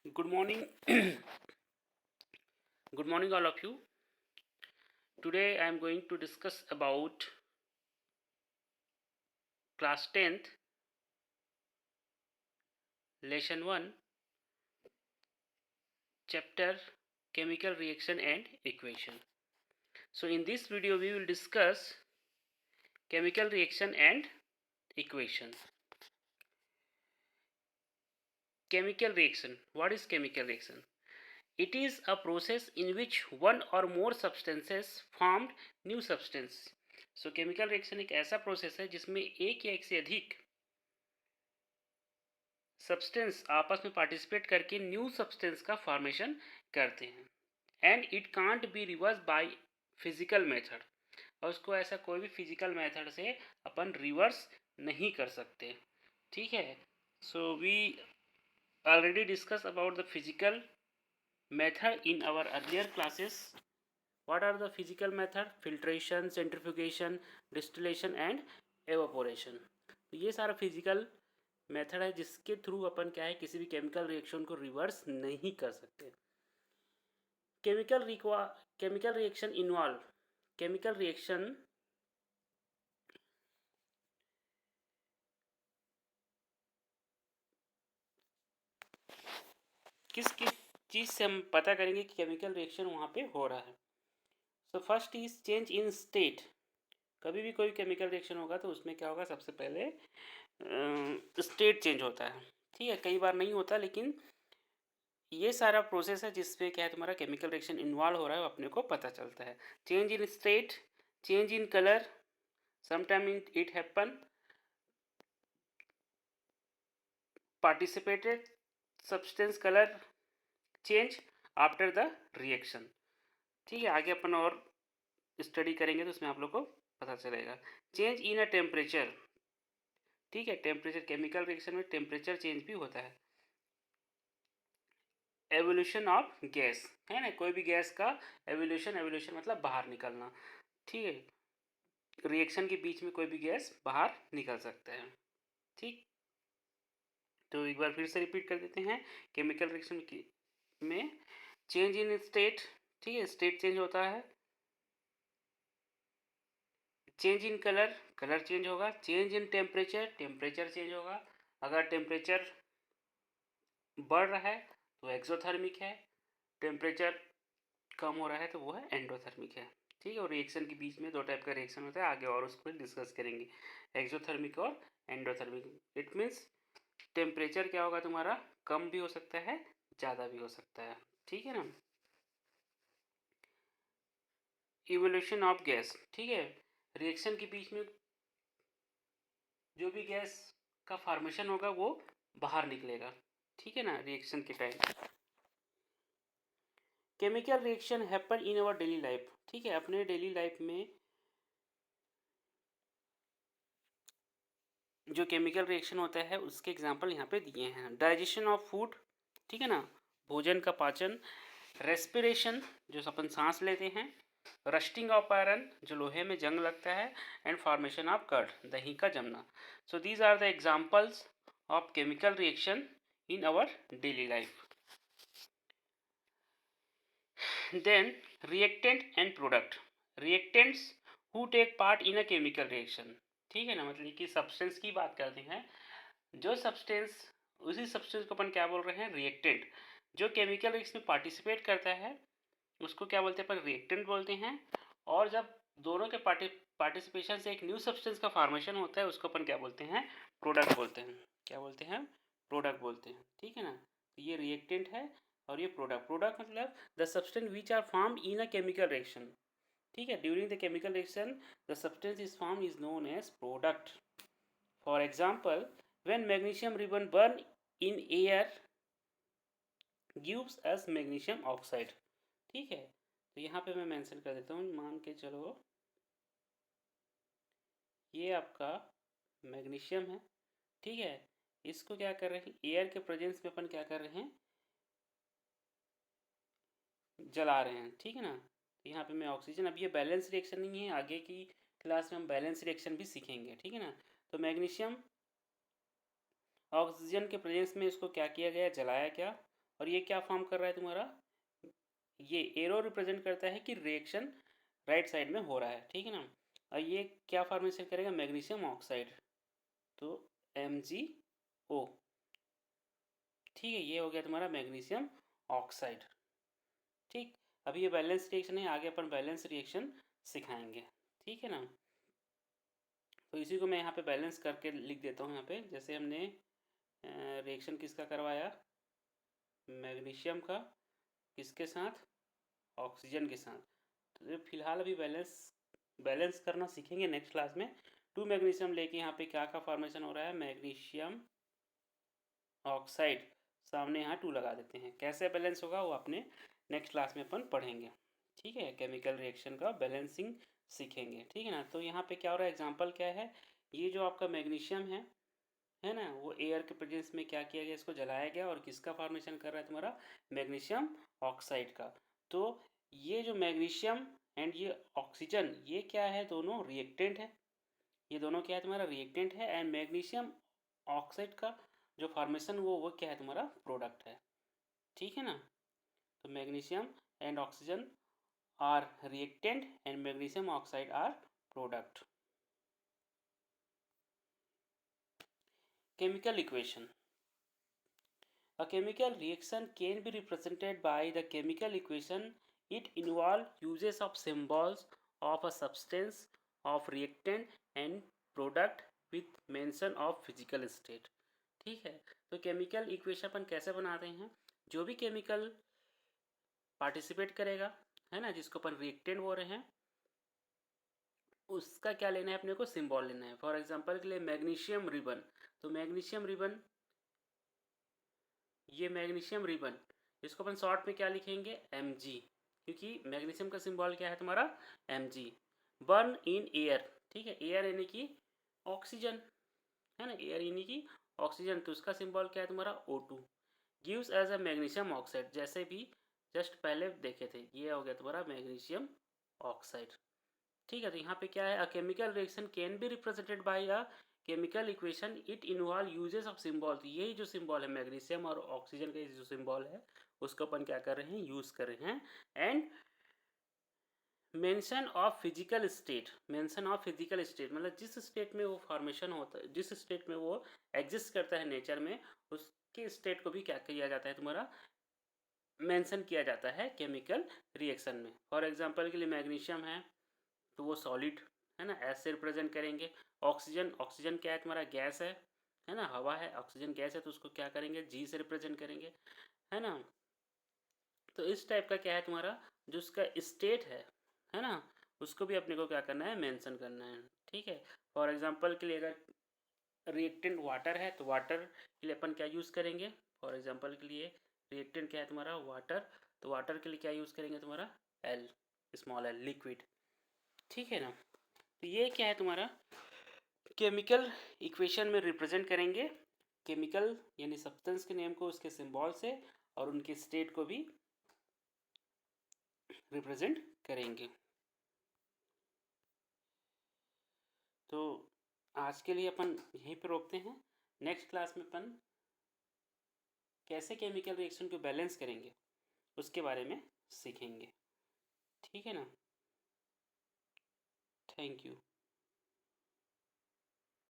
Good morning. Good morning, all of you. Today I am going to discuss about class 10th, lesson 1, chapter chemical reaction and equation. So in this video we will discuss chemical reaction and equation. Chemical reaction. What is chemical reaction? It is a process in which one or more substances formed new substance. So chemical reaction एक ऐसा process है जिसमें एक या एक से अधिक substance आपस में पार्टिसिपेट करके न्यू सब्सटेंस का फॉर्मेशन करते हैं and it can't be reverse by physical method और उसको ऐसा कोई भी फिजिकल मेथड से अपन रिवर्स नहीं कर सकते. ठीक है. So we already discuss about the physical method in our earlier classes. What are the physical method? Filtration, centrifugation, distillation and evaporation. तो ये सारा फिजिकल मेथड है जिसके थ्रू अपन क्या है किसी भी केमिकल रिएक्शन को रिवर्स नहीं कर सकते. Chemical reaction involve chemical reaction किस किस चीज़ से हम पता करेंगे कि केमिकल रिएक्शन वहाँ पे हो रहा है. So first is change in state. कभी भी कोई केमिकल रिएक्शन होगा तो उसमें क्या होगा, सबसे पहले स्टेट चेंज होता है. ठीक है, कई बार नहीं होता लेकिन ये सारा प्रोसेस है जिसपे क्या है तुम्हारा केमिकल रिएक्शन इन्वॉल्व हो रहा है, अपने को पता चलता है. Change in state, change in colour, sometime it happen participated substance colour change after the reaction. ठीक है, आगे अपन और स्टडी करेंगे तो उसमें आप लोग को पता चलेगा. Change in a temperature. ठीक है, टेम्परेचर केमिकल रिएक्शन में टेम्परेचर चेंज भी होता है. एवोल्यूशन ऑफ गैस है ना, कोई भी गैस का एवोल्यूशन मतलब बाहर निकलना. ठीक है, रिएक्शन के बीच में कोई भी गैस बाहर निकल सकता है. ठीक, तो एक बार फिर से रिपीट कर देते हैं. केमिकल रिएक्शन में चेंज इन स्टेट. ठीक है, स्टेट चेंज होता है. Change in colour, colour change होगा. Change in temperature, temperature change होगा. अगर टेम्परेचर बढ़ रहा है तो एक्सोथर्मिक है, टेम्परेचर कम हो रहा है तो वो है एंडोथर्मिक है. ठीक है, और रिएक्शन के बीच में दो टाइप का रिएक्शन होता है, आगे और उसको डिस्कस करेंगे, एक्सोथर्मिक और एंडोथर्मिक. इट मीन्स टेम्परेचर क्या होगा तुम्हारा, कम भी हो सकता है, ज़्यादा भी हो सकता है. ठीक है ना. Evolution of gas. ठीक है, रिएक्शन के बीच में जो भी गैस का फॉर्मेशन होगा वो बाहर निकलेगा. ठीक है ना, रिएक्शन के time. Chemical reaction happen in our daily life. ठीक है, अपने डेली लाइफ में जो केमिकल रिएक्शन होता है उसके एग्जांपल यहाँ पे दिए हैं. Digestion of food. ठीक है ना, भोजन का पाचन. रेस्पिरेशन, जो अपन सांस लेते हैं. रस्टिंग ऑफ आयरन, जो लोहे में जंग लगता है. एंड फॉर्मेशन ऑफ कर्ड, दही का जमना. So these are the examples of chemical reaction in our daily life. Then reactant and product. Reactants who take part in a chemical reaction. ठीक है ना, मतलब कि सब्सटेंस की बात करते हैं. जो सब्सटेंस, उसी सब्सटेंस को अपन क्या बोल रहे हैं, रिएक्टेंट. जो केमिकल रिएक्शन में पार्टिसिपेट करता है उसको क्या बोलते हैं, अपन रिएक्टेंट बोलते हैं. और जब दोनों के पार्टिसिपेशन से एक न्यू सब्सटेंस का फॉर्मेशन होता है उसको अपन क्या बोलते हैं, प्रोडक्ट बोलते हैं. क्या बोलते हैं, प्रोडक्ट बोलते हैं. ठीक है ना, तो ये रिएक्टेंट है और ये प्रोडक्ट. प्रोडक्ट मतलब the substance which are formed in a chemical reaction. ठीक है, during the chemical reaction the substance is form is known as product. For example, when magnesium ribbon burn in air gives us magnesium oxide. ठीक है, तो यहाँ पे मैं mention कर देता हूँ. मान के चलो ये आपका मैग्नीशियम है. ठीक है, इसको क्या कर रहे हैं, एयर के प्रेजेंस में अपन क्या कर रहे हैं, जला रहे हैं. ठीक है ना, तो यहाँ पे मैं ऑक्सीजन, अब ये बैलेंस रिएक्शन नहीं है, आगे की क्लास में हम बैलेंस रिएक्शन भी सीखेंगे. ठीक है ना, तो मैग्नीशियम ऑक्सीजन के प्रेजेंस में इसको क्या किया गया, जलाया. क्या, और ये क्या फॉर्म कर रहा है तुम्हारा, ये एरो रिप्रेजेंट करता है कि रिएक्शन राइट साइड में हो रहा है, ठीक है ना। और ये क्या फॉर्मेशन करेगा, मैग्नीशियम ऑक्साइड, तो MgO, ठीक है, ये हो गया तुम्हारा मैग्नीशियम ऑक्साइड। ठीक, अभी ये बैलेंस रिएक्शन है, आगे अपन बैलेंस रिएक्शन सिखाएंगे, ठीक है ना। तो इसी को मैं यहाँ पे बैलेंस करके लिख देता हूँ यहाँ पे, जैसे हमने रिएक्शन किसका करवाया, मैग्नीशियम का, किसके साथ, ऑक्सीजन के साथ। तो फिलहाल अभी बैलेंस करना सीखेंगे नेक्स्ट क्लास में। 2 मैग्नीशियम लेके यहाँ पे क्या का फॉर्मेशन हो रहा है, मैग्नीशियम ऑक्साइड, सामने यहाँ 2 लगा देते हैं। कैसे बैलेंस होगा वो अपने नेक्स्ट क्लास में अपन पढ़ेंगे, ठीक है। केमिकल रिएक्शन का बैलेंसिंग सीखेंगे, ठीक है ना। तो यहाँ पे क्या हो रहा है, एग्जांपल क्या है, ये जो आपका मैग्नीशियम है ना, वो एयर के प्रेजेंस में क्या किया गया, इसको जलाया गया और किसका फॉर्मेशन कर रहा है तुम्हारा, मैग्नीशियम ऑक्साइड का। तो ये जो मैग्नीशियम एंड ये ऑक्सीजन, ये क्या है, दोनों रिएक्टेंट है, ये दोनों क्या है तुम्हारा, रिएक्टेंट है। एंड मैग्नीशियम ऑक्साइड का जो फॉर्मेशन वो क्या है तुम्हारा, प्रोडक्ट है, ठीक है ना। तो magnesium and oxygen are reactant and magnesium oxide are product. Chemical equation. A chemical reaction can be represented by the chemical equation. It involves uses of symbols of a substance, of reactant and product with mention of physical state. ठीक है, तो chemical equation अपन कैसे बनाते हैं, जो भी chemical participate करेगा, है ना, जिसको अपन रिएक्टेंट बोल रहे हैं, उसका क्या लेना है अपने को, सिंबल लेना है। फॉर एग्जांपल के लिए मैग्नीशियम रिबन, तो मैग्नीशियम रिबन, ये मैग्नीशियम रिबन, इसको अपन शॉर्ट में क्या लिखेंगे, Mg, क्योंकि मैग्नीशियम का सिंबल क्या है तुम्हारा, Mg। बर्न इन एयर, ठीक है, एयर यानी कि ऑक्सीजन, है ना, एयर यानी कि ऑक्सीजन, तो उसका सिंबल क्या है तुम्हारा, O2। Gives as a magnesium oxide, जैसे भी जस्ट पहले देखे थे, ये हो गया तुम्हारा मैग्नीशियम ऑक्साइड, ठीक है। तो यहाँ पे क्या है, अ chemical reaction can be represented by a chemical equation, it involve uses of symbol. तो यही जो सिंबल है मैग्नीशियम और ऑक्सीजन का जो सिंबल है, उसको अपन क्या कर रहे हैं, यूज कर रहे हैं। And mention of physical state, mention of physical state मतलब जिस स्टेट में वो फॉर्मेशन होता है, जिस स्टेट में वो एग्जिस्ट करता है नेचर में, उसके स्टेट को भी क्या किया जाता है तुम्हारा, मेंशन किया जाता है केमिकल रिएक्शन में। फॉर एग्जांपल के लिए मैग्नीशियम है तो वो सॉलिड, है ना, एस से रिप्रेजेंट करेंगे। ऑक्सीजन, ऑक्सीजन क्या है तुम्हारा, गैस है ना, हवा है, ऑक्सीजन गैस है, तो उसको क्या करेंगे, जी से रिप्रेजेंट करेंगे, है ना। तो इस टाइप का क्या है तुम्हारा, जो उसका स्टेट है ना, उसको भी अपने को क्या करना है, मेंशन करना है, ठीक है। फॉर एग्जांपल के लिए अगर रिएक्टेंट वाटर है तो वाटर के लिए अपन क्या यूज़ करेंगे, फॉर एग्जांपल के लिए रिएक्टेंट क्या है तुम्हारा, वाटर, तो वाटर के लिए क्या यूज़ करेंगे तुम्हारा, एल, स्मॉल एल, लिक्विड, ठीक है ना। तो ये क्या है तुम्हारा, केमिकल इक्वेशन में रिप्रेजेंट करेंगे केमिकल यानी सब्सटेंस के नेम को उसके सिंबल से, और उनके स्टेट को भी रिप्रेजेंट करेंगे। तो आज के लिए अपन यहीं पर रोकते हैं, नेक्स्ट क्लास में अपन कैसे केमिकल रिएक्शन को बैलेंस करेंगे उसके बारे में सीखेंगे, ठीक है ना। Thank you.